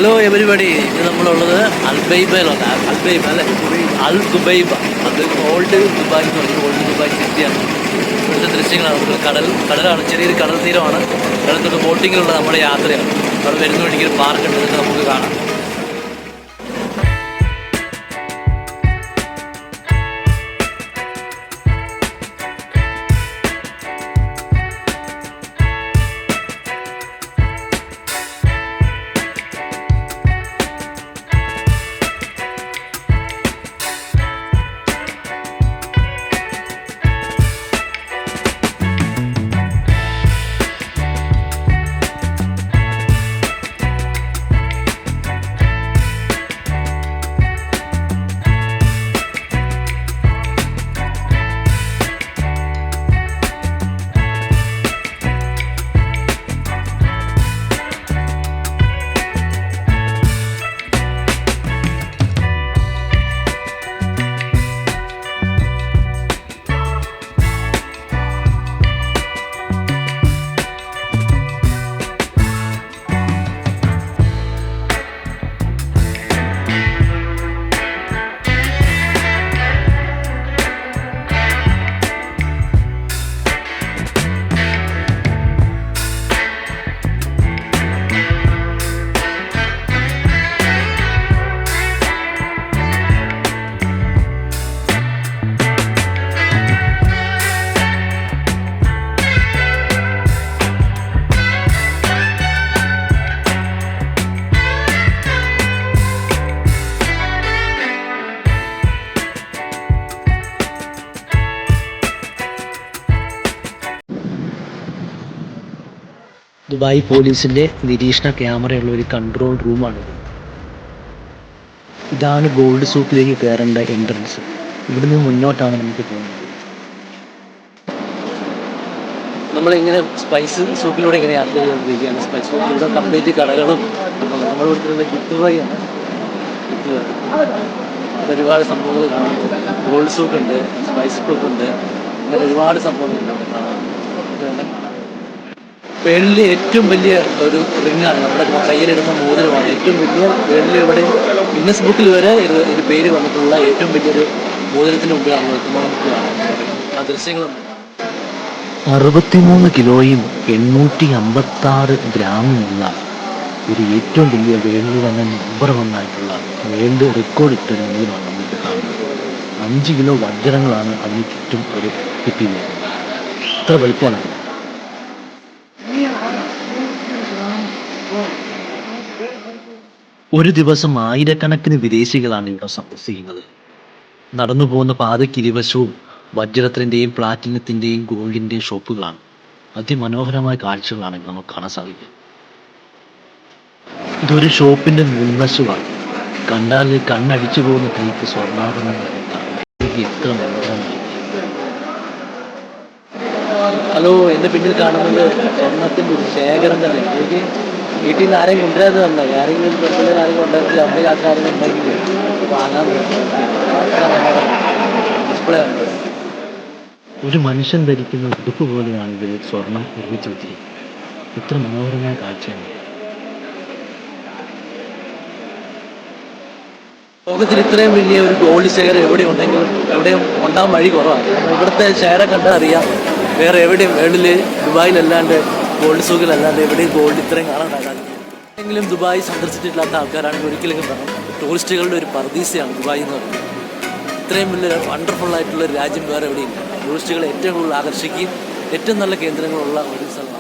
Hello everybody, ഇത് നമ്മളുള്ളത് അൽബൈബയിലാണ്. അൽബൈബ അല്ലെ, അൽ ദുബൈബ. അത് ഓൾഡ് ദുബായ് എന്ന് പറയുന്നത് ഓൾഡ് ദുബായ് സിറ്റിയാണ്. ഇവിടുത്തെ ദൃശ്യങ്ങളാണ്. നമുക്ക് കടലാണ്, ചെറിയൊരു കടൽ തീരമാണ്. കടലത്തോട്ട് ബോട്ടിങ്ങിലുള്ള നമ്മുടെ യാത്രയാണ്. അവിടെ വരുന്ന വഴിക്ക് ഒരു പാർക്ക് ഉണ്ട്, ഇതൊക്കെ നമുക്ക് കാണാം. ദുബായ് പോലീസിൻ്റെ നിരീക്ഷണ ക്യാമറയുള്ള ഒരു കൺട്രോൾ റൂമാണിത്. ഇതാണ് ഗോൾഡ് സൂക്കിലേക്ക് കയറേണ്ട എൻട്രൻസ്. ഇവിടുന്ന് മുന്നോട്ടാണ് നമുക്ക് പോകുന്നത്. നമ്മളിങ്ങനെ സ്പൈസ് സൂക്കിലൂടെ ഇങ്ങനെ യാത്ര ചെയ്തുകൊണ്ടിരിക്കുകയാണ്. സ്പൈസ് സൂക്കിലൂടെ കംപ്ലീറ്റ് കടകളും നമ്മൾ കൊടുത്തിട്ടുള്ള ഗിഫ്റ്റ് വഴിയാണ്. ഒരുപാട് സംഭവങ്ങൾ കാണുന്നുണ്ട്. ഗോൾഡ് സൂക്കുണ്ട്, സ്പൈസ് സൂക്കുണ്ട്, അങ്ങനെ ഒരുപാട് സംഭവങ്ങളുണ്ട് കാണാൻ. വേൾഡിലെ ഏറ്റവും വലിയ ഒരു റിങ്ങാണ്, നമ്മുടെ കയ്യിലിടുന്ന മോതിരമാണ്. ഏറ്റവും വലിയ വേൾഡിൽ ഇവിടെ ഗിന്നസ് ബുക്കിൽ വരെ ഇത് പേര് വന്നിട്ടുള്ള ഏറ്റവും വലിയൊരു മോതിരത്തിന് മുമ്പിലാണ് നിൽക്കുന്നത്. നമുക്ക് കാണാം ആ ദൃശ്യങ്ങളുണ്ട്. 63 കിലോയും 856 ഗ്രാമുമുള്ള ഒരു ഏറ്റവും വലിയ വേൾഡിൽ തന്നെ നമ്പർ 1 ആയിട്ടുള്ള വേൾഡ് റെക്കോർഡ് ഇട്ടൊരു മോതിരമാണ് നമുക്ക് കാണുന്നത്. 5 കിലോ വജ്രങ്ങളാണ് അതിന് ചുറ്റും ഒരു കിട്ടിയത്. ഇത്ര വലുപ്പമാണ്. ഒരു ദിവസം ആയിരക്കണക്കിന് വിദേശികളാണ് ഇവിടെ സന്ദർശിക്കുന്നത്. നടന്നു പോകുന്ന പാതയ്ക്ക് ഇരുവശവും വജ്രത്തിൻ്റെയും പ്ലാറ്റിനത്തിൻ്റെയും ഗോൾഡിൻ്റെയും ഷോപ്പുകളാണ്. അതിമനോഹരമായ കാഴ്ചകളാണ് നമുക്ക് കാണാൻ സാധിക്കുക. ഇതൊരു ഷോപ്പിന്റെ മുൻവശമാണ്. കണ്ടാൽ കണ്ണടിച്ചു പോകുന്ന ടൈപ്പ് സ്വർണ്ണാഭരണങ്ങൾ എത്ര മനോഹരമായി. ഹലോ, എൻ്റെ പിന്നിൽ കാണുന്നത് സ്വർണത്തിൻ്റെ ഒരു ശേഖരം തന്നെ. എനിക്ക് വീട്ടിൽ നിന്ന് ആരെയും കൊണ്ടുവരാതെ വന്ന ആരെങ്കിലും പെട്ടെന്ന് ആരെയും കൊണ്ടുവരില്ല. അമ്മ യാത്ര ആരെങ്കിലും ഉണ്ടെങ്കിൽ വാങ്ങാൻ ഡിസ്പ്ലേ ഉണ്ട്. ഒരു മനുഷ്യൻ ധരിക്കുന്ന ഉടുപ്പ് പോലെയാണ് ഇതിൽ സ്വർണം നിർമ്മിച്ചു വെച്ചിരിക്കുന്നത്. ഇത്ര മനോഹരമായ കാഴ്ചയാണ്. ലോകത്തിൽ ഇത്രയും വലിയ ഒരു ഗോൾഡ് ശേഖരം എവിടെ ഉണ്ടെങ്കിലും എവിടെയും ഉണ്ടാകാൻ വഴി കുറവാണ്. ഇവിടുത്തെ ശേഖരം കണ്ടാൽ അറിയാം, വേറെ എവിടെയും വേൾഡിൽ ദുബായിലല്ലാണ്ട് ഗോൾഡ് സൂക്കിലല്ലാണ്ട് എവിടെയും ഗോൾഡ് ഇത്രയും കാണാൻ സാധിക്കും. എങ്കിലും ദുബായ് സന്ദർശിച്ചിട്ടില്ലാത്ത ആൾക്കാരാണെങ്കിൽ ഒരിക്കലും പറയും, ടൂറിസ്റ്റുകളുടെ ഒരു പർദീസയാണ് ദുബായ് എന്ന് പറയുന്നത്. ഇത്രയും വലിയ വണ്ടർഫുൾ ആയിട്ടുള്ള ഒരു രാജ്യം വേറെ എവിടെയില്ല. ടൂറിസ്റ്റുകളെ ഏറ്റവും കൂടുതൽ ആകർഷിക്കുകയും ഏറ്റവും നല്ല കേന്ദ്രങ്ങളുള്ള ഒരു സ്ഥലം.